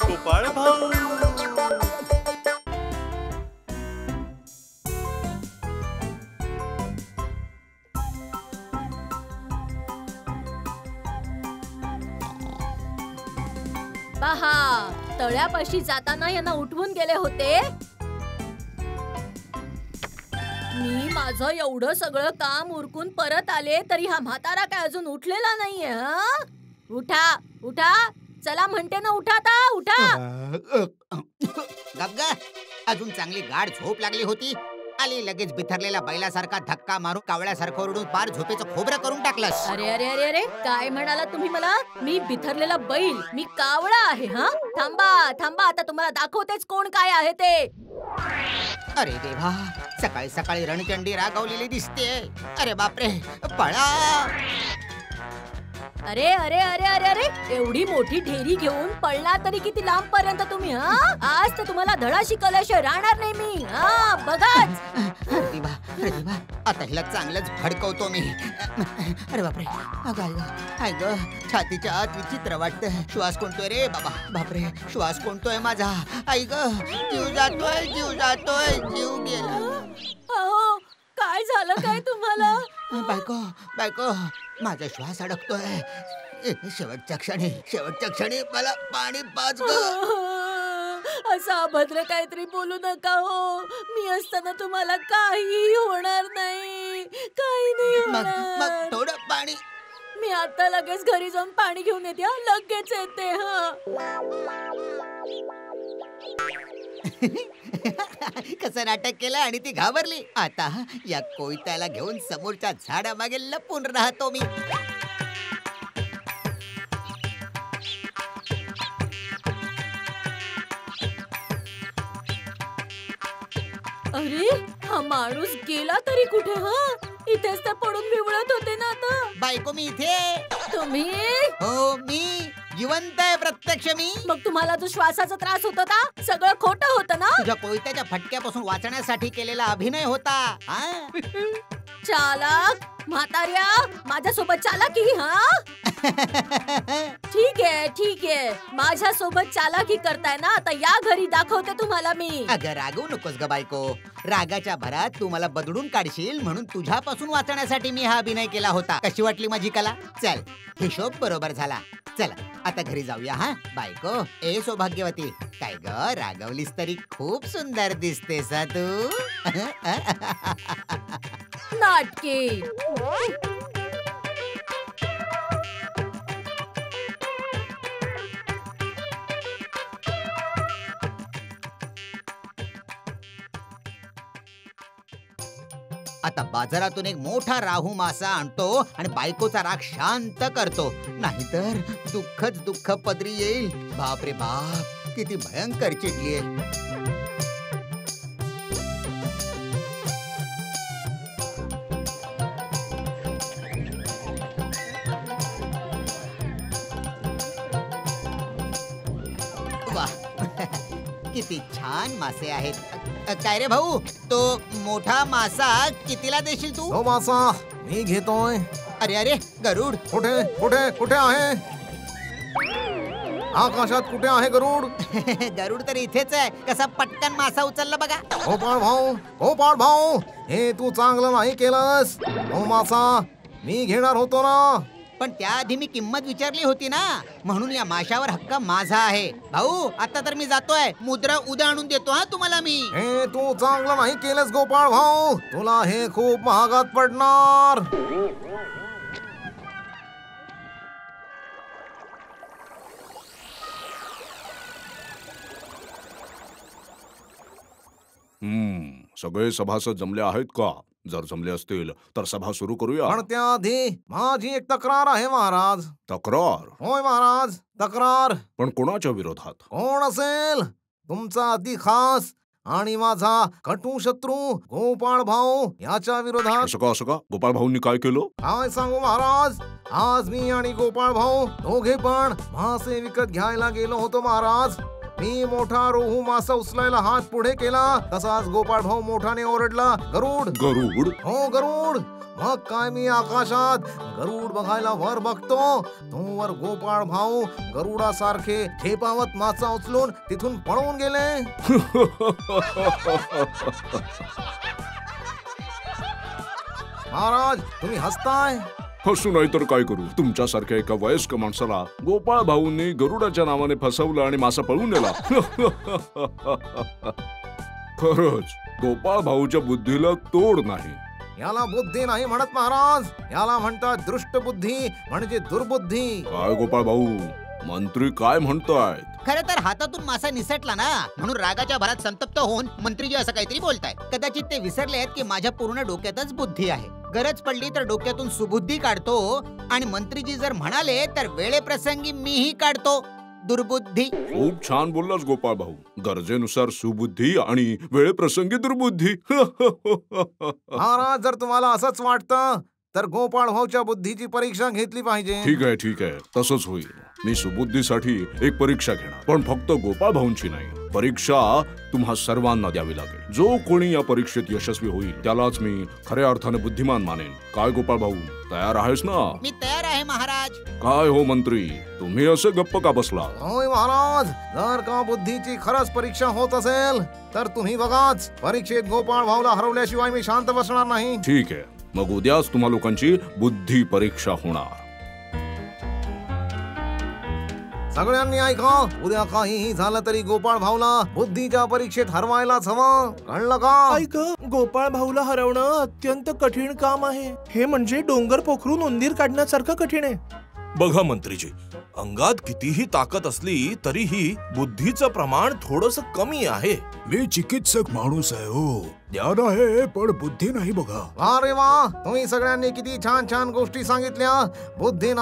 गोपाळ भाऊ. पहा, तळ्यापाशी जाताना यांना उठवून गेले होते. मी माझं एवढं सगळं काम उरकून परत आले तरी हा म्हातारा काय अजून उठलेला नाहीये. हा, उठा उठा, चला म्हणते ना, उठा आता, उठा. गप्गा, अजून चांगली गाढ झोप लागली होती. आली लगेच बिथरलेला बैलासारखा धक्का मारून कावळ्यासारखं ओरडून पार झोपेचं खोबरं करून टाकलंस. अरे अरे अरे अरे, काय म्हणाला तुम्ही मला? मी बिथरलेला बैल, मी कावळा आहे? हा, थांबा थांबा, आता तुम्हाला दाखवतेच कोण काय आहे ते. अरे देवा, सकाळी सकाळी रणचंडी रागावलेली दिसते. अरे बापरे, पळा. अरे अरे अरे अरे अरे, एवढी मोठी ढेरी घेऊन पळला तरी किती लांब पर्यंत तुम्ही? हा, आज तर तुम्हाला धडा शिकवल्याशिवाय राहणार नाही मी. हा, बघाच. अरे देवा, आता हिला चांगलंच भडकवतो मी. अरे बापरे, काय ग, छातीच्या आत विचित्र वाटतं. श्वास कोणतोय रे बाबा, बापरे, श्वास कोणतोय माझा. आई ग, जीव जातोय, जीव जातोय, जीव गेला. अहो, काय झालं काय तुम्हाला? बायको, माझा श्वास अडकतोय. शेवटच्या क्षणी मला पाणी पाच ग. असं अभद्र काहीतरी बोलू नका हो. मी असताना तुम्हाला काही होणार नाही, काही नाही होणार. मग थोडं पाणी. मी आता लगेच घरी जाऊन पाणी घेऊन येते. लगेच येते. हा, कसं नाटक केलं आणि ती घाबरली. आता या कोयत्याला घेऊन समोरच्या झाडामागे लपून राहतो मी. अरे, हा माणूस गेला तरी कुठे? हा, इथेच तर पडून विवळत होते ना. आता बायको, मी इथे. तुम्ही? हो, मी जिवंत आहे, प्रत्यक्ष मी. मग तुम्हाला जो श्वासाचा त्रास होता ना, सगळं खोटं होतं ना? तुझ्या कोयत्याच्या फटक्यापासून वाचण्यासाठी केलेला अभिनय होता. चालाक म्हाताऱ्या, माझ्यासोबत चालाकी? हा, ठीक आहे, माझ्यासोबत चालाकी करताय ना, आता या घरी दाखवते तुम्हाला मी. अगं रागवू नकोस ग बायको. रागाच्या भरात तू मला बदडून काढशील म्हणून तुझ्यापासून वाचण्यासाठी मी हा अभिनय केला होता. कशी वाटली माझी कला? चल, हिशोब बरोबर झाला. चला आता घरी जाऊया. हा बायको, ए सौभाग्यवती, काय ग, रागवलीस तरी खूप सुंदर दिसतेस तू. नाटके. आता बाजारातून एक मोठा राहू मासा आणतो आणि बायकोचा राग शांत करतो. नाहीतर दुःखच दुःख पदरी येईल. बाप रे बाप, किती भयंकर चिडलीये. वा, किती छान मासे आहेत. काय रे भाऊ, तो मोठा मासा कितीला देशील तू? तो मासा मी घेतोय. अरे अरे, गरुड कुठे कुठे कुठे आहे? आकाशात कुठे आहे गरुड? गरुड तर इथेच आहे. कसा पटकन मासा उचलला बघा. गोपाळ भाऊ, हे तू चांगलं नाही केलंस. तो मासा मी घेणार होतो ना. पण त्याआधी मी किंमत विचारली होती ना, म्हणून या माशावर हक्क माझा आहे. भाऊ, आता तर मी जातोय. मुद्रा उद्या आणून देतो हा तुम्हाला मी. हे तू चांगलं नाही केलंस गोपाळ भाऊ. तुला हे खूप महागात पडणार. सगळे सभासद जमले आहेत का? जर जमले असतील तर सभा सुरू करूया. पण त्याआधी माझी एक तक्रार आहे महाराज. तक्रार? होय महाराज, तक्रार. पण कोणाच्या विरोधात? कोण असेल? तुमचा अति खास आणि माझा कटू शत्रू गोपाळ भाऊ याच्या विरोधात. असं का? गोपाळ भाऊंनी काय केलं? काय सांगू महाराज, आज मी आणि गोपाळ भाऊ दोघे पण मासे विकत घ्यायला गेलो होतो महाराज. मी मोठा रोहू मासा उचलायला हात पुढे केला तसाच गोपाळ भाऊ मोठाने ओरडला, गरुड. गरुड? हो गरुड. मग काय मी आकाशात गरुड बघायला वर बघतो, तोवर गोपाळ भाऊ गरुडासारखे झेपावत मासा उचलून तिथून पळून गेले. महाराज तुम्ही हसताय. हसू नाही तर काय करू? तुमच्यासारख्या एका वयस्क माणसाला गोपाळ भाऊंनी गरुडाच्या नावाने फसवलं आणि मासा पळून नेला. खरंच गोपाळ भाऊच्या बुद्धीला तोड नाही. याला बुद्धी नाही म्हणत महाराज, याला म्हणतात दृष्ट बुद्धी म्हणजे दुर्बुद्धी. काय गोपाळ भाऊ, मंत्री काय म्हणतायत? खरं तर हातातून मासा निसटला ना म्हणून रागाच्या भरात संतप्त होऊन मंत्रीजी असं काहीतरी बोलतायत. कदाचित ते विसरले आहेत की माझ्या पूर्ण डोक्यातच बुद्धी आहे. गरज पडली तर डोक्यातून सुबुद्धी काढतो आणि मंत्रीजी जर म्हणाले तर वेळेप्रसंगी मीही काढतो दुर्बुद्धी. खूप छान बोललास गोपाळ भाऊ. गरजेनुसार सुबुद्धी आणि वेळेप्रसंगी दुर्बुद्धी. महाराज जर तुम्हाला असंच वाटतं तर गोपाळ भाऊच्या बुद्धीची परीक्षा घेतली पाहिजे. ठीक आहे, तसंच होईल. मी सुबुद्धीसाठी एक परीक्षा घेणार, पण फक्त गोपाळ भाऊंची नाही. परीक्षा तुम्हा सर्वांना द्यावी लागेल. जो कोणी या परीक्षेत यशस्वी होईल त्यालाच मी खऱ्या अर्थाने बुद्धिमान मानेन. काय गोपाळ भाऊ, तयार आहेस ना? मी तयार आहे महाराज. काय हो मंत्री, तुम्ही असे गप्प का बसला? होय महाराज, जर का बुद्धीची खरंच परीक्षा होत असेल तर तुम्ही बघाच, परीक्षेत गोपाळ भाऊला हरवल्याशिवाय मी शांत बसणार नाही. ठीक आहे, मग उद्याच तुम्हा लोकांची बुद्धी परीक्षा होणार. सगळ्यांनी ऐका, उद्या काहीही झालं तरी गोपाळ भाऊला बुद्धीच्या परीक्षेत हरवायलाच हवं, कळलं का? ऐक, गोपाळ भाऊला हरवणं अत्यंत कठीण काम आहे. हे म्हणजे डोंगर पोखरून उंदीर काढण्यासारखं कठीण आहे. बघा मंत्रीजी, अंगात कितीही ताकद असली तरीही बुद्धीचं प्रमाण थोडस कमी आहे. मी चिकित्सक माणूस आहे हो, ज्ञान आहे पण बुद्धी नाही बघा. अरे वा, तुम्ही सगळ्यांनी किती छान छान गोष्टी सांगितल्या. बुद्धी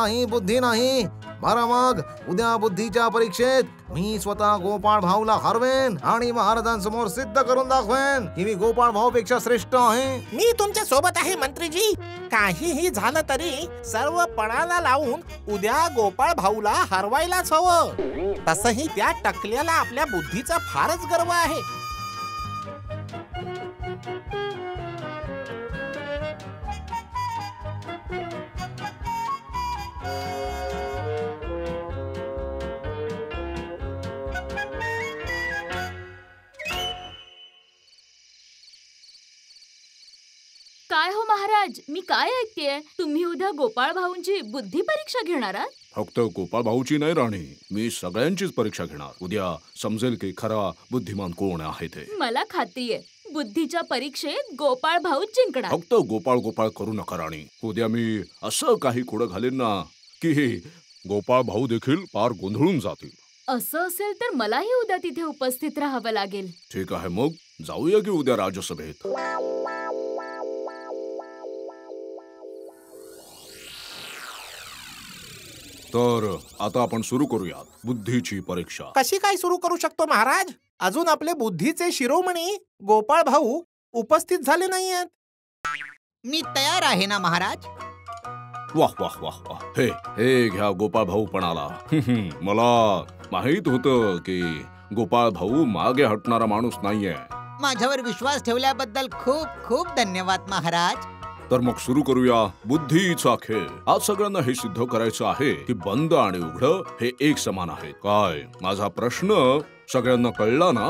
नाही. बरं मग उद्या बुद्धीच्या परीक्षेत मी स्वतः गोपाळ भाऊला हरवेन आणि महाराजांसमोर सिद्ध करून दाखवेन की मी गोपाळ भाऊ पेक्षा श्रेष्ठ आहे. मी तुमच्या सोबत आहे मंत्रीजी. काहीही झालं तरी सर्व पणाला लावून उद्या गोपाळ भाऊला हरवायलाच हवं. तसही त्या टकल्याला आपल्या बुद्धीचा फारच गर्व आहे. काय हो महाराज, मी काय ऐकतेय? तुम्ही उद्या गोपाळ भाऊंची बुद्धी परीक्षा घेणार आहात? फक्त गोपाळ भाऊची नाही राणी, मी सगळ्यांचीच परीक्षा घेणार. उद्या समजेल की खरा बुद्धिमान कोण आहे ते. मला खात्री आहे बुद्धीच्या परीक्षेत गोपाळ भाऊ जिंकणार. फक्त गोपाळ गोपाळ करू नका राणी. उद्या मी असं काही खोडं घालेन ना की गोपाळ भाऊ देखील फार गोंधळून जातील. असं असेल तर मलाही उद्या तिथे उपस्थित राहावं लागेल. ठीक आहे, मग जाऊया की उद्या राजसभेत. तर आता आपण सुरू करूयात बुद्धीची परीक्षा. कशी काय सुरू करू शकतो महाराज? अजून आपले बुद्धीचे शिरोमणी गोपाळ भाऊ उपस्थित झाले नाहीयेत. मी तयार आहे ना महाराज. वाह वाह वाह वाह. हे घ्या गोपाळ भाऊ पण आला. मला माहित होतं की गोपाळ भाऊ मागे हटणारा माणूस नाहीये. माझ्यावर विश्वास ठेवल्याबद्दल खूप खूप धन्यवाद महाराज. तर मग सुरू करूया बुद्धीचा खेळ. आज सगळ्यांना हे सिद्ध करायचं आहे की बंद आणि उघड हे एक समान आहेत. काय माझा प्रश्न सगळ्यांना कळला ना?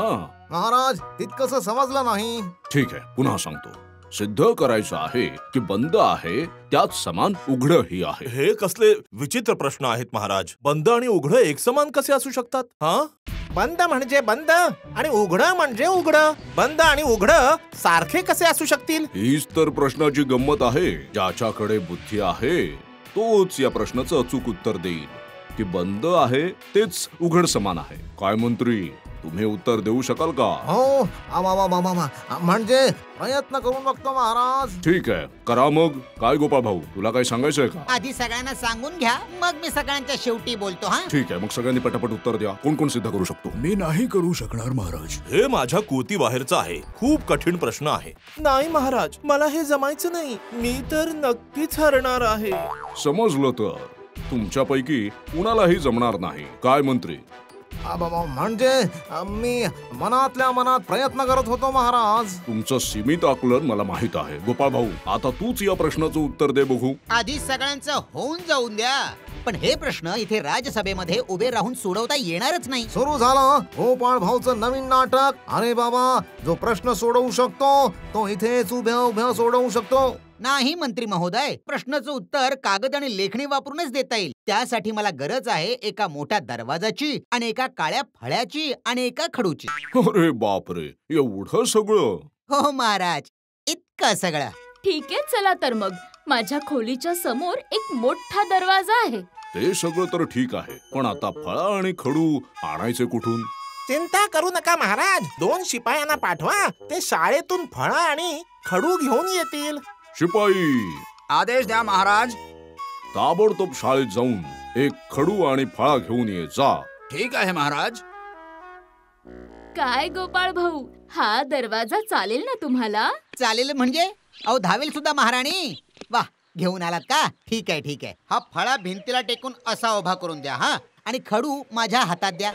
महाराज तितकंसं समजलं नाही. ठीक आहे, पुन्हा सांगतो. सिद्ध करायचं आहे की बंद आहे त्याच समान उघड ही आहे. हे कसले विचित्र प्रश्न आहेत महाराज. बंद आणि उघड एक समान कसे असू शकतात? हा, बंद म्हणजे बंद आणि उघड म्हणजे उघड. बंद आणि उघड सारखे कसे असू शकतील? हीच तर प्रश्नाची गंमत आहे. ज्याच्याकडे बुद्धी आहे तोच या प्रश्नाचं अचूक उत्तर देईल की बंद आहे तेच उघड समान आहे. काय मंत्री, तुम्ही उत्तर देऊ शकाल का? हो, म्हणजे प्रयत्न करून बघतो महाराज. ठीक आहे, करा मग. काय गोपाळ भाऊ, तुला काय सांगायचंय का? आधी सगळ्यांना सांगून घ्या, मग मी सगळ्यांच्या शेवटी बोलतो. हा ठीक आहे, मग सगळ्यांनी पटापट उत्तर द्या. कोण कोण सिद्ध करू शकतो? मी नाही करू शकणार महाराज. हे माझ्या कृती बाहेरचं आहे. खूप कठीण प्रश्न आहे. नाही महाराज, मला हे जमायचं नाही. मी तर नक्कीच हरणार आहे. समजलं तर तुमच्यापैकी कुणालाही जमणार नाही. काय मंत्री, म्हणजे मी मनातल्या मनात प्रयत्न करत होतो महाराज. तुमचं सीमित आकलन मला माहित आहे. गोपाळ भाऊ, आता तूच या प्रश्नाचं उत्तर दे बघू. आधी सगळ्यांचं होऊन जाऊन द्या. पण हे प्रश्न इथे राज्यसभेमध्ये उभे राहून सोडवता येणारच नाही. सुरू झालं गोपाळ भाऊचं नवीन नाटक. अरे बाबा, जो प्रश्न सोडवू शकतो तो इथेच उभ्या उभ्या सोडवू शकतो. नाही मंत्री महोदय, प्रश्नाचं उत्तर कागद आणि लेखणी वापरूनच देता येईल. त्यासाठी मला गरज आहे एका मोठ्या दरवाजाची आणि एका काळ्या फळ्याची आणि एका खडूची. अरे बापरे, एवढं सगळं? हो महाराज, इतकं सगळं. ठीक आहे, चला तर मग. माझ्या खोलीच्या समोर एक मोठा दरवाजा आहे. ते सगळं तर ठीक आहे, पण आता फळा आणि खडू आणायचे कुठून? चिंता करू नका महाराज, 2 शिपायांना पाठवा. ते शाळेतून फळं आणि खडू घेऊन येतील. शिपाई, आदेश द्या महाराज. ताबडतोब शाळेत जाऊन एक खडू आणि फळा घेऊन ये जा. ठीक आहे महाराज. काय गोपाळ भाऊ, हा दरवाजा चालेल ना तुम्हाला? चालेल म्हणजे? अहो, धावेल सुद्धा महाराणी. वा, घेऊन आलात का? ठीक आहे ठीक आहे. हा फळा भिंतीला टेकून असा उभा करून द्या. हा, आणि खडू माझ्या हातात द्या.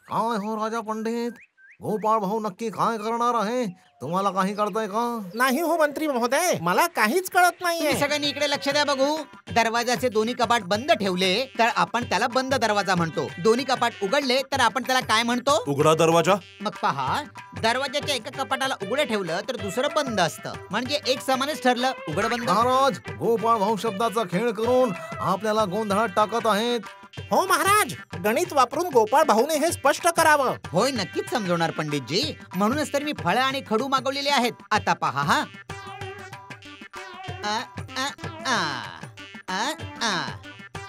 काय हो राजा पंडित, गोपाळ भाऊ नक्की काय करणार आहे? तुम्हाला काही कळतंय का? नाही हो मंत्री महोदय, मला काहीच कळत नाहीये. तुम्ही सगळ्यांनी इकडे लक्ष द्या बघू. दरवाजाचे दोन्ही कपाट बंद ठेवले तर आपण त्याला बंद दरवाजा म्हणतो. दोन्ही कपाट उघडले तर आपण त्याला काय म्हणतो? उघडा दरवाजा. मग पहा, दरवाजाच्या एका कपाटाला उघडं ठेवलं तर दुसरं बंद असतं, म्हणजे एक समानच ठरलं. उघड बंद. महाराज, गोपाळ भाऊ शब्दाचा खेळ करून आपल्याला गोंधळात टाकत आहेत. हो महाराज, गणित वापरून गोपाळ भाऊने हे स्पष्ट करावं. होय, नक्कीच समजवणार पंडितजी. म्हणूनच तर मी फळं आणि खडू मागवलेले आहेत. आता पहा. हा,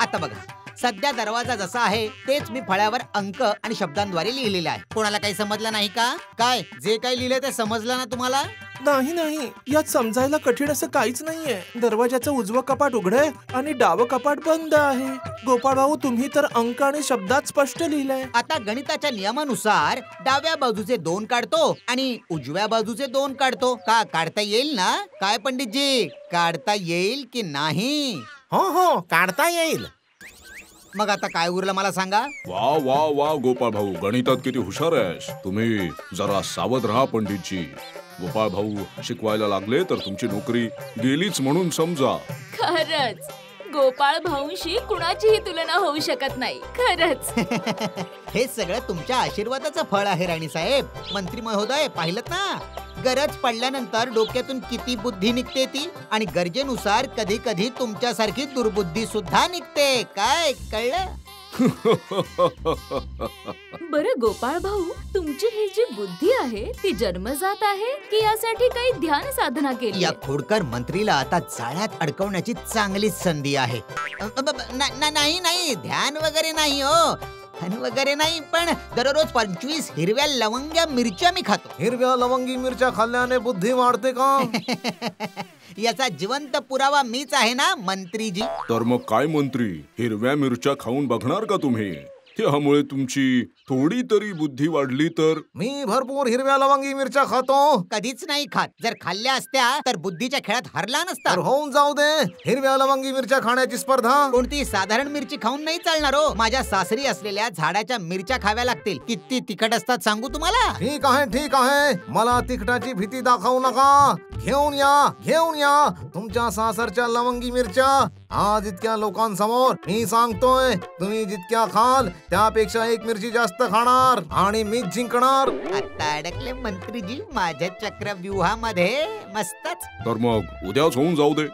आता बघा, सध्या दरवाजा जसा आहे तेच मी फळ्यावर अंक आणि शब्दांद्वारे लिहिलेले आहे. कोणाला काही समजलं नाही का? काय जे काही लिहिलंय ते समजलं ना तुम्हाला? नाही, यात समजायला कठीण असं काहीच नाहीये. दरवाजाचं उजवं कपाट उघडे आणि डावं कपाट बंद आहे. गोपाळ भाऊ, तुम्ही तर अंक आणि शब्दात स्पष्ट लिहिलंय. आता गणिताच्या नियमानुसार डाव्या बाजूचे 2 काढतो आणि उजव्या बाजूचे 2 काढतो. का काढता येईल ना? काय पंडितजी, काढता येईल की नाही? हो, काढता येईल. मग आता काय उरलं मला सांगा? वा वा वा गोपाळ भाऊ, गणितात किती हुशार आहेस तुम्ही. जरा सावध राहा पंडितजी. गोपाळ भाऊ शिकवायला लागले तर तुमची नोकरी गेलीच म्हणून समजा. खरंच, गोपाळ भाऊंशी कुणाचीही तुलना होऊ शकत नाही. खरंच. हे सगळं तुमच्या आशीर्वादाचं फळ आहे राणी साहेब. मंत्री महोदय, पाहिलं ना, गरज पडल्यानंतर डोक्यातून किती बुद्धी निघते ती. आणि गरजेनुसार कधी कधी तुमच्यासारखी दुर्बुद्धी सुद्धा निघते. काय कळलं? बरं गोपाळ भाऊ, तुमची ही जी बुद्धी आहे ती जन्मजात आहे की यासाठी काही ध्यान साधना केली? या खोडकर मंत्रीला आता जाळ्यात अडकवण्याची चांगलीच संधी आहे. नाही, ध्यान वगैरे नाही हो, ध्यान वगैरे नाही. पण दररोज 25 हिरव्या लवंग्या मिरच्या मी खातो. हिरव्या लवंगी मिरच्या खाल्ल्याने बुद्धी वाढते का? याचा जिवंत पुरावा मीच आहे ना मंत्रीजी. तर मग काय मंत्री, हिरव्या मिरच्या खाऊन बघणार का तुम्ही? त्यामुळे तुमची थोडी तरी बुद्धी वाढली तर? मी भरपूर हिरव्या लवंगी मिरच्या खातो. कधीच नाही खात. जर खाल्ल्या असत्या तर बुद्धीच्या खेळात हरला नसता. तर होऊन जाऊ दे हिरव्या लवंगी मिरच्या खाण्याची स्पर्धा. कोणती साधारण मिरची खाऊन नाही चालणार हो. माझ्या सासरी असलेल्या झाडाच्या मिरच्या खाव्या लागतील. किती तिखट असतात सांगू तुम्हाला? ठीक आहे, मला तिखटाची भीती दाखवू नका. घेऊन या तुमच्या सासरच्या लवंगी मिरच्या. आज इतक्या लोकांसमोर मी सांगतोय, तुम्ही जितक्या खाल त्यापेक्षा 1 मिरची जास्त खाणार आणि मीच जिंकणार. आता अडकले मंत्रीजी माझ्या चक्रव्यूहामध्ये. मस्तच. तर मग उद्याच होऊन जाऊ दे.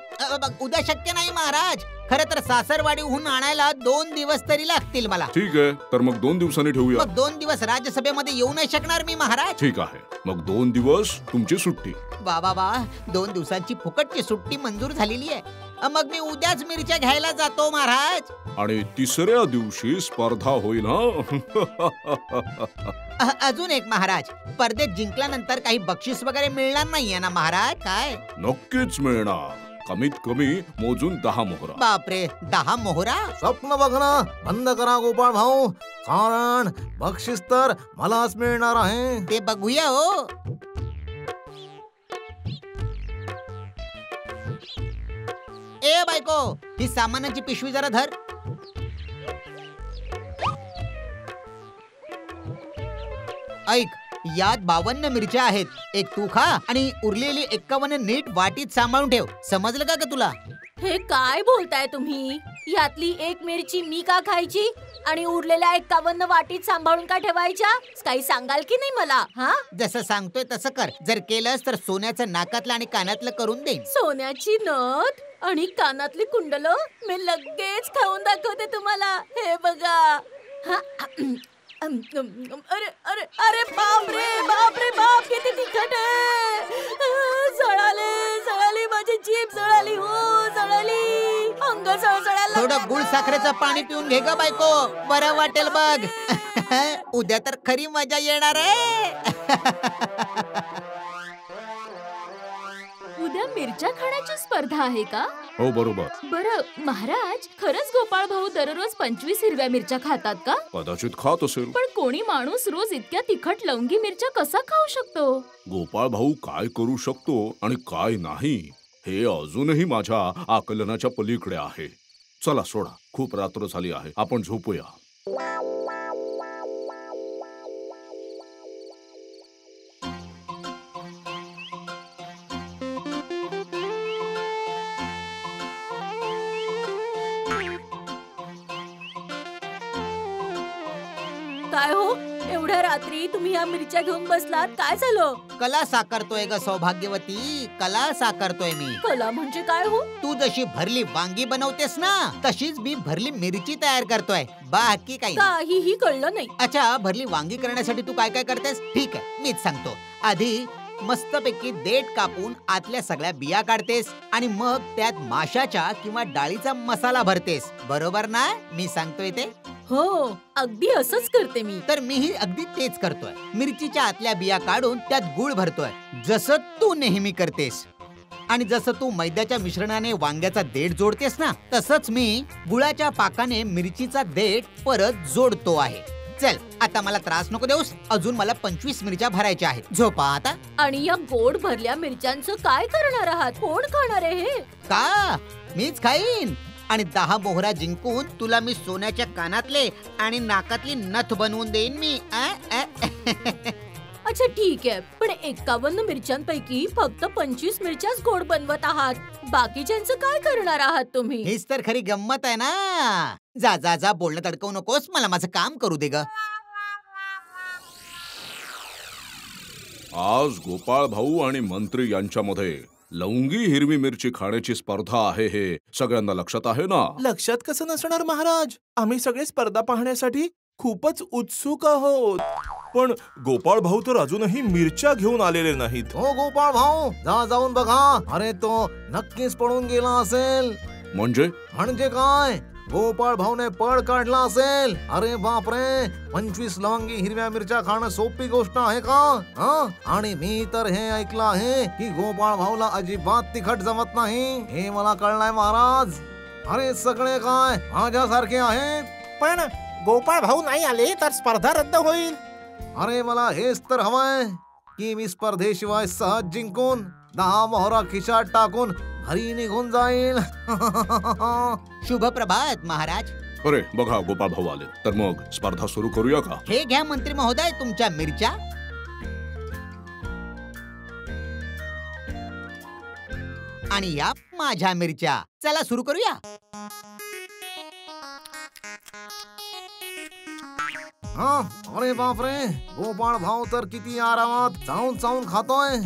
उद्या शक्य नाही महाराज. खरं तर सासरवाडीहून आणायला 2 दिवस तरी लागतील मला. ठीक आहे, तर मग 2 दिवसांनी ठेवूया. मग 2 दिवस राज्यसभेमध्ये येऊ नाही शकणार मी महाराज. ठीक आहे, मग 2 दिवस तुमची सुट्टी. वा, 2 दिवसांची फुकटची सुट्टी मंजूर झालेली आहे. मग मी उद्याच मिरच्या घ्यायला जातो महाराज. आणि 3ऱ्या दिवशी स्पर्धा होईल हा. अजून एक महाराज, स्पर्धेत जिंकल्यानंतर काही बक्षीस वगैरे मिळणार नाहीये ना महाराज? काय? नक्कीच मिळणार. कमीत कमी मोजून 10 मोहरा. बापरे, 10 मोहरा? स्वप्न बघणं बंद करा गोपाळ भाऊ, कारण बक्षीस तर मलाच मिळणार आहे. ते बघूया हो. ए बायको, ही सामानाची पिशवी जरा धर. ऐक, यात 52 मिरच्या आहेत. एक तू खा आणि उरलेली 51 नीट वाटीत सांभाळून ठेव. समजलं का ग तुला? हे काय बोलताय तुम्ही? यातली एक मिरची मी का खायची आणि उरलेल्या 51 वाटीत सांभाळून का ठेवायच्या? काही सांगाल की नाही मला? हा, जसं सांगतोय तसं कर. जर केलंस तर सोन्याचं नाकातलं आणि कानातलं करून देईन. सोन्याची नथ आणि कानातली कुंडलं मी लगेच खाऊन दाखवते तुम्हाला. हे बघा. हा, अरे अरे अरे बाप रे बाप रे बाप, किती तिखट आहे. जळाली माझी जीभ, जळाली हो, जळाली. अंग जळजळायला. थोडं गुळ साखरेचं पाणी पिऊन घे ग बायको, बरं वाटेल बघ. उद्या तर खरी मजा येणार आहे. उद्या मिरच्या खाण्याची स्पर्धा आहे का? हो बरोबर. बरं महाराज, खरंच गोपाळ भाऊ दररोज 25 हिरव्या मिरच्या खातात का? कदाचित खात असेल. पण कोणी माणूस रोज इतक्या तिखट लवंगी मिरच्या कसा खाऊ शकतो? गोपाळ भाऊ काय करू शकतो आणि काय नाही हे अजूनही माझ्या आकलनाच्या पलीकडे आहे. चला सोडा, खूप रात्र झाली आहे, आपण झोपूया. काय हो, एवढ्या रात्री तुम्ही या मिरच्या घेऊन बसलात? काय झालं? कला साकारतोय ग सौभाग्यवती, कला साकारतोय मी. कला म्हणजे काय हो? तू जशी भरली वांगी बनवतेस ना, तशीच मी भरली मिरची तयार करतोय. बाकी काही काहीही कळलं नाही. अच्छा, भरली वांगी करण्यासाठी तू काय काय करतेस? ठीक आहे, मीच सांगतो. आधी मस्तपैकी देठ कापून आतल्या सगळ्या बिया काढतेस आणि मग त्यात माशाच्या किंवा डाळीचा मसाला भरतेस. बरोबर ना मी सांगतोय ते? हो, अगदी असंच करते मी. तर मीही अगदी तेच करतोय. मिरचीच्या आतल्या बिया काढून त्यात गूळ भरतोय, जसं तू नेहमी करतेस. आणि जसं तू मैद्याच्या मिश्रणाने वांग्याचा देठ जोडतेस ना, तसंच मी गुळाच्या पाकाने मिरचीचा देठ परत जोडतो आहे. चल, आता मला त्रास नको देऊस. अजून मला 25 मिरच्या भरायच्या आहेत. झोपा आता. आणि या गोड भरल्या मिरच्यांचं काय करणार आहात? कोण खाणार आहे हे? का? मीच खाईन. आणि 10 मोहरा जिंकून तुला मी सोन्याच्या कानातले आणि नाकातली नथ बनवून देईन मी. अच्छा ठीक आहे, पण 51 मिरच्यांपैकी फक्त 25 मिरच्याच गोड बनवत आहात. बाकीच्यांचं काय करणार आहात तुम्ही? हीच तर खरी गंमत आहे ना. जा जा जा, बोलणं तडकवू नकोस. मला माझं काम करू दे ग. आज गोपाळ भाऊ आणि मंत्री यांच्यामध्ये लवंगी हिरवी मिरची खाण्याची स्पर्धा आहे, हे सगळ्यांना लक्षात आहे ना? लक्षात कसं नसणार महाराज? आम्ही सगळे स्पर्धा पाहण्यासाठी खूपच उत्सुक आहोत. पण गोपाळ भाऊ तर अजूनही मिरच्या घेऊन आलेले नाहीत. हो गोपाळ भाऊ, जाऊन बघा. अरे तो नक्कीच पळून गेला असेल. म्हणजे काय? गोपाळ भाऊने पळ काढला असेल. अरे बापरे, 25 लवंगी हिरव्या मिरच्या खाणं सोपी गोष्ट आहे का? आणि मी तर हे ऐकलं आहे की गोपाळ भाऊला अजिबात तिखट जमत नाही. हे मला कळलंय महाराज. अरे सगळे काय माझ्यासारखे आहेत? पण गोपाळ भाऊ नाही आले तर स्पर्धा रद्द होईल. अरे मला हेच तर हवंय की मी स्पर्धेशिवाय सहज जिंकून 10 मोहरा खिशात टाकून घरी निघून जाईल. शुभ प्रभात महाराज. अरे बघा, गोपाळ भाऊ आले. तर मग स्पर्धा सुरू करूया का? हे घ्या मंत्री महोदय तुमच्या मिरच्या. आणि या माझ्या मिरच्या. चला सुरू करूया. अरे बापरे, गोपाळ भाऊ तर किती आरामात चावून खातोय.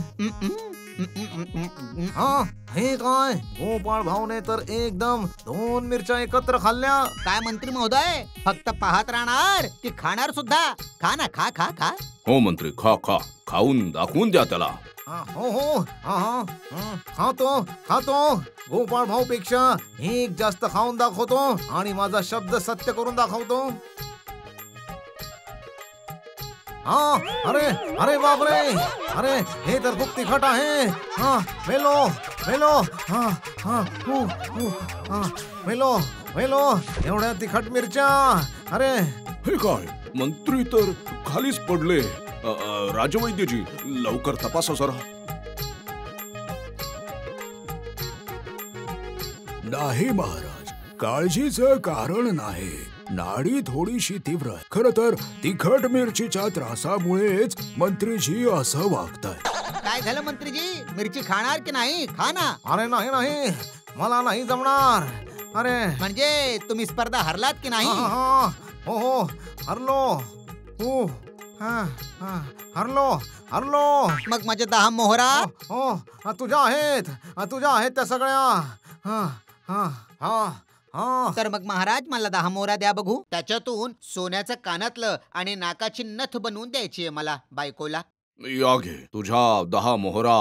हे काय, गोपाळ भाऊने तर एकदम 2 मिरच्या एकत्र खाल्ल्या. काय मंत्री महोदय, फक्त पाहत राहणार की खाणार सुद्धा? खा ना, खा खा खा. हो मंत्री, खा खा, खाऊन दाखवून द्या त्याला. हो खातो. गोपाळ भाऊ पेक्षा एक जास्त खाऊन दाखवतो आणि माझा शब्द सत्य करून दाखवतो. अरे बापरे, अरे हे तर खूप तिखट आहे. मेलो एवढ्या तिखट मिरच्या. अरे हे काय, मंत्री तर खालीच पडले. राजवैद्यजी, लवकर तपासा जरा. नाही महाराज, काळजीचं कारण नाही. नाडी थोडीशी तीव्र आहे. खर तर तिखट मिरचीच्या त्रासामुळेच मंत्रीजी असं वागताय. काय झालं मंत्रीजी? मिरची खाणार की नाही? खा ना. अरे नाही नाही, मला नाही जमणार. अरे म्हणजे तुम्ही स्पर्धा हरलात की नाही? हो हो, हरलो. हो हरलो हरलो. मग माझ्या 10 मोहरा? हो, तुझ्या आहेत त्या सगळ्या. तर मग महाराज मला 10 मोहरा द्या बघू. त्याच्यातून सोन्याचं कानातलं आणि नाकाची नथ बनवून द्यायची आहे मला बायकोला. या घे तुझ्या 10 मोहरा.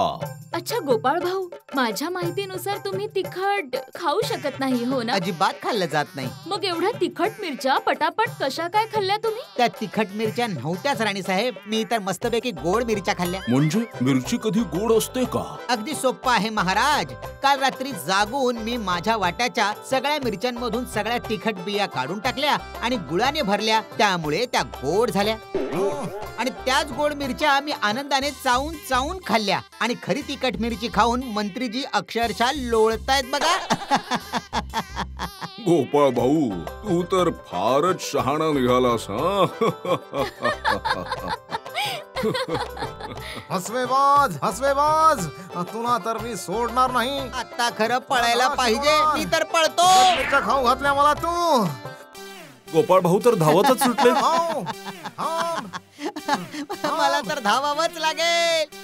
अच्छा गोपाळ भाऊ, माझ्या माहितीनुसार तुम्ही तिखट खाऊ शकत नाही हो ना? अजिबात खाल्लं जात नाही. मग एवढ्या तिखट मिरच्या पटापट कशा काय खाल्ल्या तुम्ही? त्या तिखट मिरच्या नव्हत्याच राणी साहेब. मी तर मस्तपैकी गोड मिरच्या खाल्ल्या. म्हणजे मिरची कधी गोड असते का? अगदी सोपं आहे महाराज. काल रात्री जागून मी माझ्या वाट्याच्या सगळ्या मिरच्यांमधून सगळ्या तिखट बिया काढून टाकल्या आणि गुळाने भरल्या. त्यामुळे त्या गोड झाल्या आणि त्याच गोड मिरच्या मी आनंदाने चावून चावून खाल्ल्या. आणि खरी तिखट मिरची खाऊन मंत्रीजी अक्षरशः लोळतायत बघा. गोपाळ भाऊ, तू तर फारच शहाणा निघालास. हसवेबाज, तुला तर मी सोडणार नाही. आता खरं पळायला पाहिजे. मी तर पळतो. मिरच्या खाऊ घातल्या मला तू. गोपाळ भाऊ तर धावतच सुटले. मला तर धावावंच लागेल.